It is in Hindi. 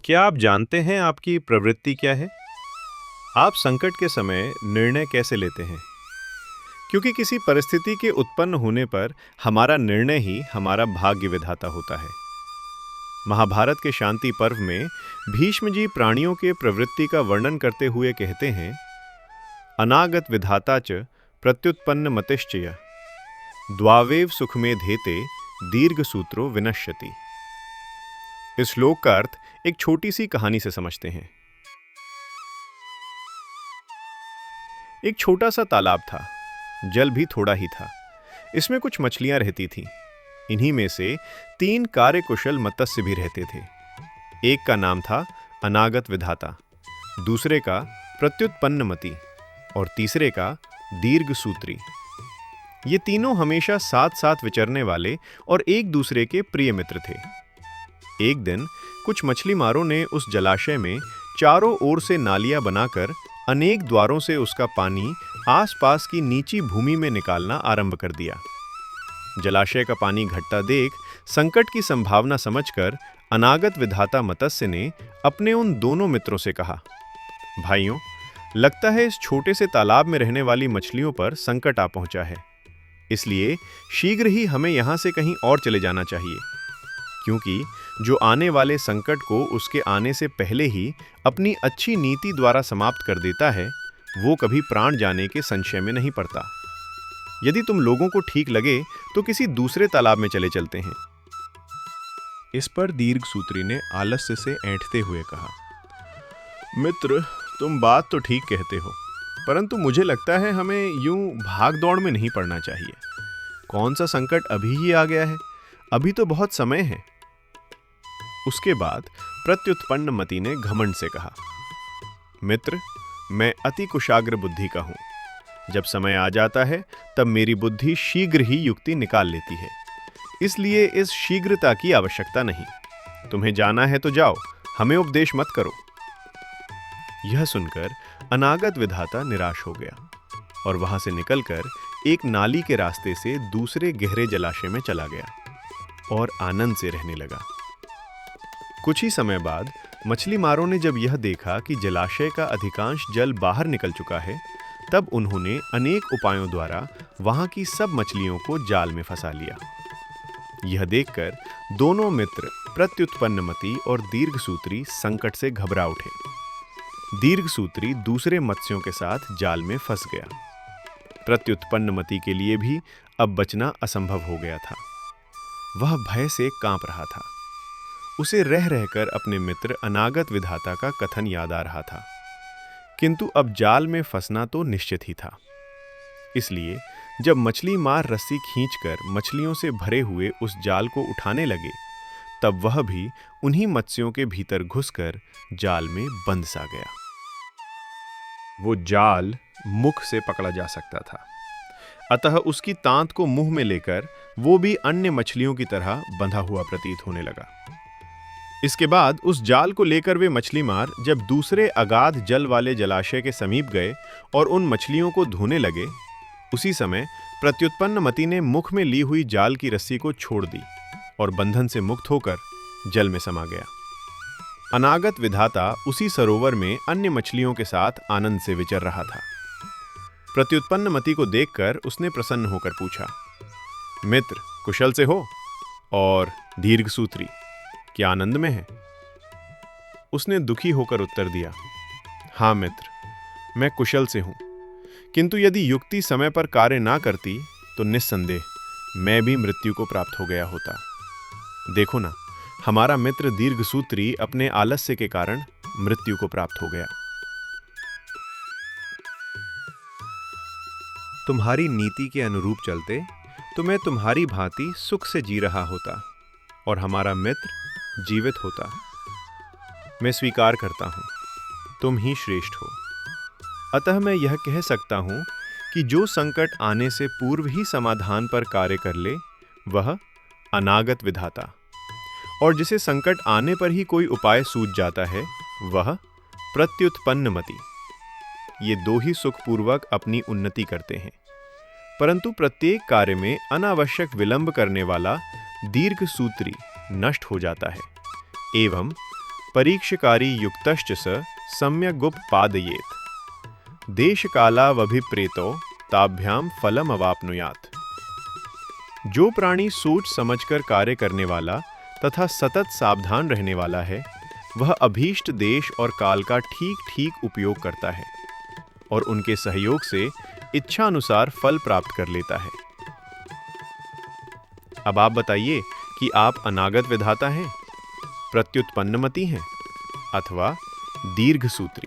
क्या आप जानते हैं आपकी प्रवृत्ति क्या है? आप संकट के समय निर्णय कैसे लेते हैं? क्योंकि किसी परिस्थिति के उत्पन्न होने पर हमारा निर्णय ही हमारा भाग्य विधाता होता है। महाभारत के शांति पर्व में भीष्म जी प्राणियों के प्रवृत्ति का वर्णन करते हुए कहते हैं, अनागत विधाता च प्रत्युत्पन्न मतिश्चय द्वावेव सुखमेधेते दीर्घ सूत्रो विनश्यति। इस श्लोक का अर्थ एक छोटी सी कहानी से समझते हैं। एक छोटा सा तालाब था, जल भी थोड़ा ही था। इसमें कुछ मछलियां रहती थीं। इन्हीं में से 3 कार्यकुशल मत्स्य भी रहते थे। एक का नाम था अनागत विधाता, दूसरे का प्रत्युत्पन्नमति और तीसरे का दीर्घ सूत्री। ये तीनों हमेशा साथ साथ विचरने वाले और एक दूसरे के प्रिय मित्र थे। एक दिन कुछ मछली मारों ने उस जलाशय में चारों ओर से नालियां बनाकर अनेक द्वारों से उसका पानी आसपास की नीची भूमि में निकालना आरंभ कर दिया। जलाशय का पानी घटता देख संकट की संभावना समझकर अनागत विधाता मत्स्य ने अपने उन दोनों मित्रों से कहा, भाइयों, लगता है इस छोटे से तालाब में रहने वाली मछलियों पर संकट आ पहुंचा है। इसलिए शीघ्र ही हमें यहां से कहीं और चले जाना चाहिए, क्योंकि जो आने वाले संकट को उसके आने से पहले ही अपनी अच्छी नीति द्वारा समाप्त कर देता है, वो कभी प्राण जाने के संशय में नहीं पड़ता। यदि तुम लोगों को ठीक लगे तो किसी दूसरे तालाब में चले चलते हैं। इस पर दीर्घसूत्री ने आलस्य से ऐंठते हुए कहा, मित्र, तुम बात तो ठीक कहते हो, परंतु मुझे लगता है हमें यूं भाग दौड़ में नहीं पड़ना चाहिए। कौन सा संकट अभी ही आ गया है, अभी तो बहुत समय है। उसके बाद प्रत्युत्पन्नमति ने घमंड से कहा, मित्र, मैं अति कुशाग्र बुद्धि का हूं। जब समय आ जाता है तब मेरी बुद्धि शीघ्र ही युक्ति निकाल लेती है, इसलिए इस शीघ्रता की आवश्यकता नहीं। तुम्हें जाना है तो जाओ, हमें उपदेश मत करो। यह सुनकर अनागत विधाता निराश हो गया और वहां से निकलकर एक नाली के रास्ते से दूसरे गहरे जलाशय में चला गया और आनंद से रहने लगा। कुछ ही समय बाद मछली मारों ने जब यह देखा कि जलाशय का अधिकांश जल बाहर निकल चुका है, तब उन्होंने अनेक उपायों द्वारा वहां की सब मछलियों को जाल में फंसा लिया। यह देखकर दोनों मित्र प्रत्युत्पन्नमति और दीर्घसूत्री संकट से घबरा उठे। दीर्घसूत्री दूसरे मत्स्यों के साथ जाल में फंस गया। प्रत्युत्पन्नमति के लिए भी अब बचना असंभव हो गया था। वह भय से कांप रहा था। उसे रह रहकर अपने मित्र अनागत विधाता का कथन याद आ रहा था, किंतु अब जाल में फंसना तो निश्चित ही था। इसलिए जब मछली मार रस्सी खींचकर मछलियों से भरे हुए उस जाल को उठाने लगे, तब वह भी उन्हीं मत्स्यों के भीतर घुसकर जाल में बंद सा गया। वो जाल मुख से पकड़ा जा सकता था, अतः उसकी तांत को मुंह में लेकर वो भी अन्य मछलियों की तरह बंधा हुआ प्रतीत होने लगा। इसके बाद उस जाल को लेकर वे मछली मार जब दूसरे अगाध जल वाले जलाशय के समीप गए और उन मछलियों को धोने लगे, उसी समय प्रत्युत्पन्नमति ने मुख में ली हुई जाल की रस्सी को छोड़ दी और बंधन से मुक्त होकर जल में समा गया। अनागत विधाता उसी सरोवर में अन्य मछलियों के साथ आनंद से विचर रहा था। प्रत्युत्पन्नमति को देखकर उसने प्रसन्न होकर पूछा, मित्र, कुशल से हो? और दीर्घसूत्री, क्या आनंद में है? उसने दुखी होकर उत्तर दिया, हाँ मित्र, मैं कुशल से हूं, किंतु यदि युक्ति समय पर कार्य ना करती तो निस्संदेह मैं भी मृत्यु को प्राप्त हो गया होता। देखो ना, हमारा मित्र दीर्घसूत्री अपने आलस्य के कारण मृत्यु को प्राप्त हो गया। तुम्हारी नीति के अनुरूप चलते तो मैं तुम्हारी भांति सुख से जी रहा होता और हमारा मित्र जीवित होता। मैं स्वीकार करता हूं, तुम ही श्रेष्ठ हो। अतः मैं यह कह सकता हूं कि जो संकट आने से पूर्व ही समाधान पर कार्य कर ले, वह अनागत विधाता, और जिसे संकट आने पर ही कोई उपाय सूझ जाता है, वह प्रत्युत्पन्नमति। ये दो ही सुखपूर्वक अपनी उन्नति करते हैं, परंतु प्रत्येक कार्य में अनावश्यक विलंब करने वाला दीर्घसूत्री नष्ट हो जाता है, एवं परीक्षकारी युक्तश्च स सम्यगुपपादयेत् देशकालावभिप्रेतो ताभ्याम फलम अवाप्नुयात्। जो प्राणी सोच समझकर कार्य करने वाला तथा सतत सावधान रहने वाला है, वह अभीष्ट देश और काल का ठीक ठीक उपयोग करता है और उनके सहयोग से इच्छा अनुसार फल प्राप्त कर लेता है। अब आप बताइए कि आप अनागत विधाता हैं, प्रत्युत्पन्नमति हैं अथवा दीर्घसूत्री।